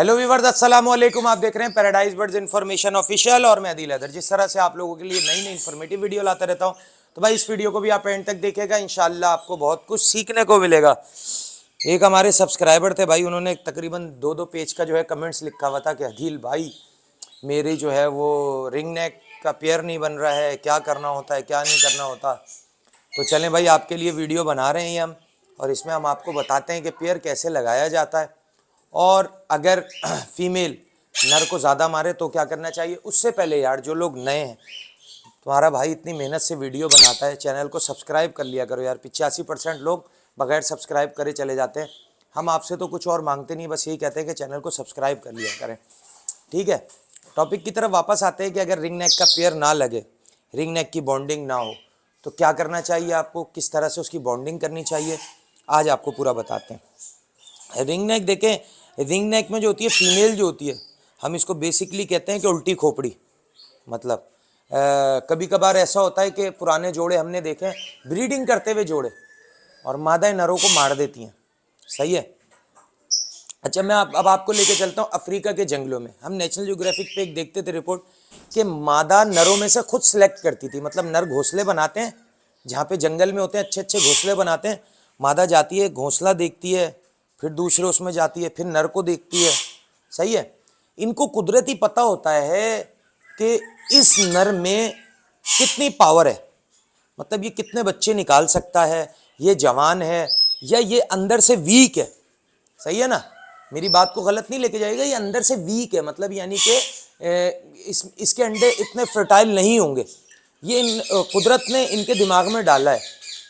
Hello viewers, अस्सलाम वालेकुम। आप देख रहे हैं पैराडाइज बर्ड्स इन्फॉर्मेशन ऑफिशियल और मैं आदिल हैदर। जिस तरह से आप लोगों के लिए नई नई इन्फॉर्मेटिव वीडियो लाता रहता हूं, तो भाई इस वीडियो को भी आप एंड तक देखिएगा। इंशाल्लाह आपको बहुत कुछ सीखने को मिलेगा। एक हमारे सब्सक्राइबर थे भाई, उन्होंने तकरीबन दो पेज का जो है कमेंट्स लिखा हुआ था कि अदिल भाई मेरी जो है वो रिंग नेक का पेयर नहीं बन रहा है, क्या करना होता है क्या नहीं करना होता। तो चलें भाई, आपके लिए वीडियो बना रहे हैं हम, और इसमें हम आपको बताते हैं कि पेयर कैसे लगाया जाता है, और अगर फीमेल नर को ज़्यादा मारे तो क्या करना चाहिए। उससे पहले यार, जो लोग नए हैं, तुम्हारा भाई इतनी मेहनत से वीडियो बनाता है, चैनल को सब्सक्राइब कर लिया करो यार। 85% लोग बगैर सब्सक्राइब करे चले जाते हैं। हम आपसे तो कुछ और मांगते नहीं, बस यही कहते हैं कि चैनल को सब्सक्राइब कर लिया करें, ठीक है। टॉपिक की तरफ वापस आते हैं कि अगर रिंग नेक का पेयर ना लगे, रिंग नेक की बॉन्डिंग ना हो, तो क्या करना चाहिए आपको, किस तरह से उसकी बॉन्डिंग करनी चाहिए, आज आपको पूरा बताते हैं। रिंग नेक देखें, रिंग नेक में जो होती है फीमेल जो होती है, हम इसको बेसिकली कहते हैं कि उल्टी खोपड़ी। मतलब कभी कभार ऐसा होता है कि पुराने जोड़े हमने देखे हैं, ब्रीडिंग करते हुए जोड़े, और मादा नरों को मार देती हैं, सही है। अच्छा, मैं अब आपको लेके चलता हूँ अफ्रीका के जंगलों में। हम नेशनल ज्योग्राफिक पे एक देखते थे रिपोर्ट कि मादा नरों में से खुद सिलेक्ट करती थी। मतलब नर घोंसले बनाते हैं, जहाँ पे जंगल में होते हैं अच्छे अच्छे घोंसले बनाते हैं, मादा जाती है, घोंसला देखती है, फिर दूसरे उसमें जाती है, फिर नर को देखती है, सही है। इनको कुदरती पता होता है कि इस नर में कितनी पावर है, मतलब ये कितने बच्चे निकाल सकता है, ये जवान है या ये अंदर से वीक है, सही है ना। मेरी बात को गलत नहीं लेके जाएगा, ये अंदर से वीक है, मतलब यानी कि इसके अंडे इतने फर्टाइल नहीं होंगे। ये कुदरत ने इनके दिमाग में डाला है,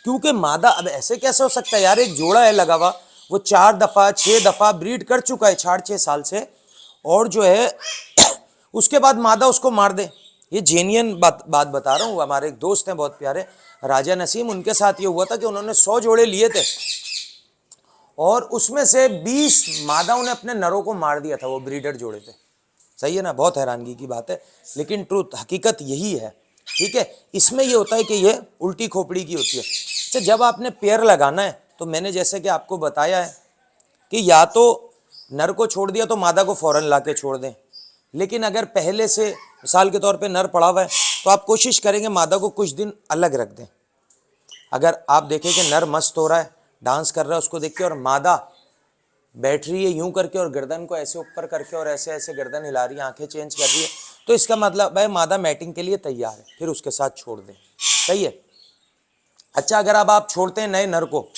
क्योंकि मादा, अब ऐसे कैसे हो सकता है यार, एक जोड़ा है लगा हुआ, वो 4 दफ़ा 6 दफ़ा ब्रीड कर चुका है 4-6 साल से, और जो है उसके बाद मादा उसको मार दे। ये जेन्युइन बात बता रहा हूँ। हमारे एक दोस्त हैं बहुत प्यारे, राजा नसीम, उनके साथ ये हुआ था कि उन्होंने 100 जोड़े लिए थे, और उसमें से 20 मादाओं ने अपने नरों को मार दिया था, वो ब्रीडर जोड़े थे, सही है ना। बहुत हैरानगी की बात है, लेकिन ट्रूथ, हकीकत यही है, ठीक है। इसमें ये होता है कि ये उल्टी खोपड़ी की होती है। अच्छा, जब आपने पेयर लगाना है, तो मैंने जैसे कि आपको बताया है कि या तो नर को छोड़ दिया तो मादा को फौरन ला के छोड़ दें, लेकिन अगर पहले से मिसाल के तौर पे नर पड़ा हुआ है, तो आप कोशिश करेंगे मादा को कुछ दिन अलग रख दें। अगर आप देखें कि नर मस्त हो रहा है, डांस कर रहा है, उसको देख के, और मादा बैठ रही है यूं करके, और गर्दन को ऐसे ऊपर करके और ऐसे ऐसे गर्दन हिला रही है, आंखें चेंज कर रही है, तो इसका मतलब है मादा मैटिंग के लिए तैयार है, फिर उसके साथ छोड़ दें, सही है। अच्छा, अगर अब आप छोड़ते हैं नए नर को,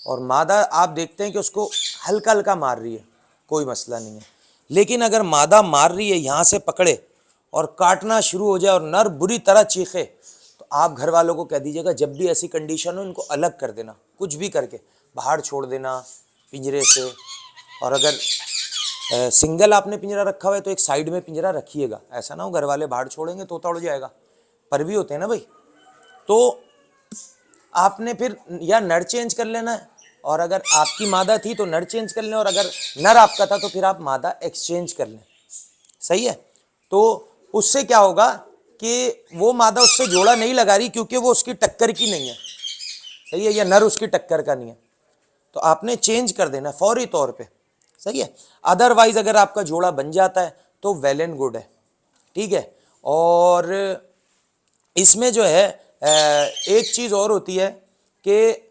और मादा आप देखते हैं कि उसको हल्का हल्का मार रही है, कोई मसला नहीं है। लेकिन अगर मादा मार रही है, यहाँ से पकड़े और काटना शुरू हो जाए और नर बुरी तरह चीखे, तो आप घर वालों को कह दीजिएगा जब भी ऐसी कंडीशन हो इनको अलग कर देना, कुछ भी करके बाहर छोड़ देना पिंजरे से। और अगर सिंगल आपने पिंजरा रखा हुआ है तो एक साइड में पिंजरा रखिएगा, ऐसा ना हो घर वाले बाहर छोड़ेंगे तोता उड़ जाएगा, पर भी होते हैं ना भाई। तो आपने फिर या नर चेंज कर लेना है, और अगर आपकी मादा थी तो नर चेंज कर लें, और अगर नर आपका था तो फिर आप मादा एक्सचेंज कर लें, सही है। तो उससे क्या होगा कि वो मादा उससे जोड़ा नहीं लगा रही, क्योंकि वो उसकी टक्कर की नहीं है, सही है, या नर उसकी टक्कर का नहीं है, तो आपने चेंज कर देना फौरी तौर पे, सही है। अदरवाइज अगर आपका जोड़ा बन जाता है तो वेल एंड गुड है, ठीक है। और इसमें जो है एक चीज़ और होती है कि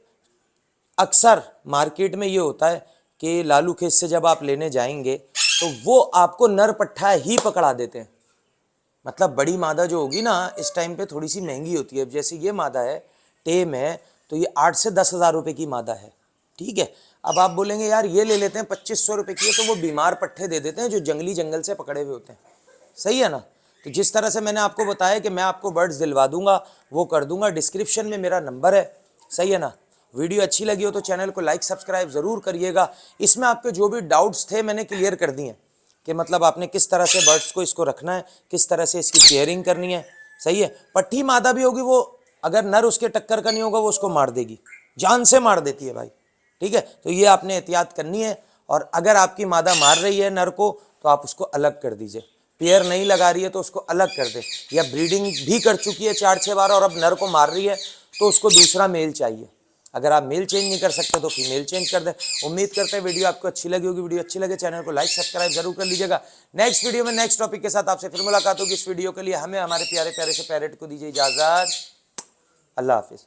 अक्सर मार्केट में ये होता है कि लालू खेत से जब आप लेने जाएंगे तो वो आपको नर पट्ठा ही पकड़ा देते हैं। मतलब बड़ी मादा जो होगी ना, इस टाइम पे थोड़ी सी महंगी होती है। जैसे ये मादा है, टेम है, तो ये 8 से 10 हज़ार रुपये की मादा है, ठीक है। अब आप बोलेंगे यार ये ले लेते हैं 2500 रुपये की है, तो वो बीमार पट्ठे दे देते हैं जो जंगल से पकड़े हुए होते हैं, सही है ना। तो जिस तरह से मैंने आपको बताया कि मैं आपको बर्ड्स दिलवा दूंगा, वो कर दूंगा। डिस्क्रिप्शन में मेरा नंबर है, सही है ना। वीडियो अच्छी लगी हो तो चैनल को लाइक सब्सक्राइब ज़रूर करिएगा। इसमें आपके जो भी डाउट्स थे मैंने क्लियर कर दिए कि मतलब आपने किस तरह से बर्ड्स को इसको रखना है, किस तरह से इसकी केयरिंग करनी है, सही है। पट्टी मादा भी होगी, वो अगर नर उसके टक्कर का नहीं होगा वो उसको मार देगी, जान से मार देती है भाई, ठीक है। तो ये आपने एहतियात करनी है। और अगर आपकी मादा मार रही है नर को तो आप उसको अलग कर दीजिए, पेयर नहीं लगा रही है तो उसको अलग कर दे, या ब्रीडिंग भी कर चुकी है 4-6 बार और अब नर को मार रही है तो उसको दूसरा मेल चाहिए। अगर आप मेल चेंज नहीं कर सकते तो फीमेल चेंज कर दें। उम्मीद करते हैं वीडियो आपको अच्छी लगी होगी। वीडियो अच्छी लगे चैनल को लाइक सब्सक्राइब जरूर कर लीजिएगा। नेक्स्ट वीडियो में नेक्स्ट टॉपिक के साथ आपसे फिर मुलाकात होगी। इस वीडियो के लिए हमें हमारे प्यारे प्यारे से पैरेट को दीजिए इजाजत। अल्लाह हाफिज।